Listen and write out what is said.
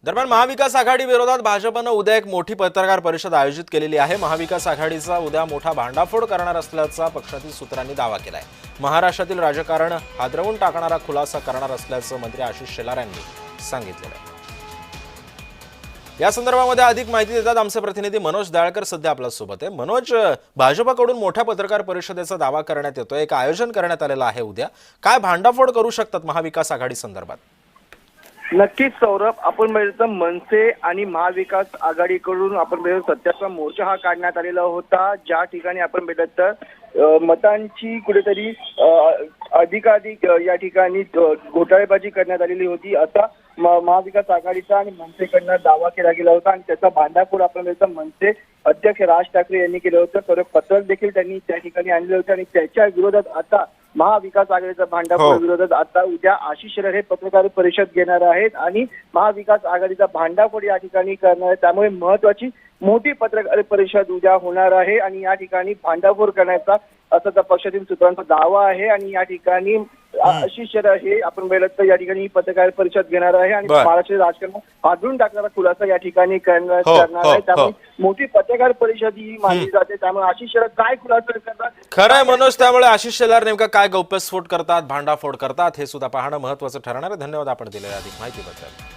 दरम्यान महाविकास आघाडी विरोधात भाजपनं उद्या एक मोठी पत्रकार परिषद आयोजित केलेली आहे। महाविकास आघाडीचा उद्या मोठा भांडाफोड करणार असल्याचा पक्षातील सूत्रांनी दावा केलाय। महाराष्ट्रातील राजकारण हादरवून टाकणारा खुलासा करणार असल्याचं मंत्री आशिष शेलार यांनी सांगितलं आहे। या संदर्भामध्ये अधिक माहिती देतात आमचे प्रतिनिधी मनोज दाळकर सध्या आपल्या सोबत आहे। मनोज, भाजपकडून मोठ्या पत्रकार परिषदेचा दावा करण्यात येतोय, एक आयोजन करण्यात आलेलं आहे उद्या, काय भांडाफोड करू शकतात महाविकास आघाडी संदर्भात? नक्कीच सौरभ, आपण बघितलं मनसे आणि महाविकास आघाडीकडून आपण बघितलं सत्याचा मोर्चा हा काढण्यात आलेला होता, ज्या ठिकाणी आपण बघितलं तर मतांची कुठेतरी अधिकाधिक या ठिकाणी घोटाळेबाजी करण्यात आलेली होती असा महाविकास आघाडीचा आणि मनसेकडनं दावा केला गेला होता। आणि त्याचा भांडाफोड आपण बघितलं मनसे अध्यक्ष राज ठाकरे यांनी केलं होतं, तर पत्र देखील त्यांनी त्या ठिकाणी आणलं होतं। आणि त्याच्या विरोधात आता महाविकास आघाडीचा भांडाफोड विरोधात आता उद्या आशिष शेलार हे पत्रकार परिषद घेणार आहेत आणि महाविकास आघाडीचा भांडाफोड या ठिकाणी करणार आहे। त्यामुळे महत्वाची मोठी पत्रकार परिषद उद्या होणार आहे आणि या ठिकाणी भांडाफोड करण्याचा असा त्या पक्षातील सूत्रांचा दावा आहे। आणि या ठिकाणी आशिष शेलार हे आपण बघितलं तर या ठिकाणी पत्रकार परिषद घेणार आहे आणि महाराष्ट्र राजकारण हादरून टाकणारा खुलासा या ठिकाणी करणार आहे। त्यामुळे मोठी पत्रकार परिषद ही मानली जाते। त्यामुळे आशिष शेलार काय खुलासा करतात खरंय मनोज, त्यामुळे आशिष शेलार नेमका काय गौप्यस्फोट करतात, भांडाफोड करतात हे सुद्धा पाहणं महत्त्वाचं ठरणार आहे। धन्यवाद आपण दिलेल्या अधिक माहितीबद्दल।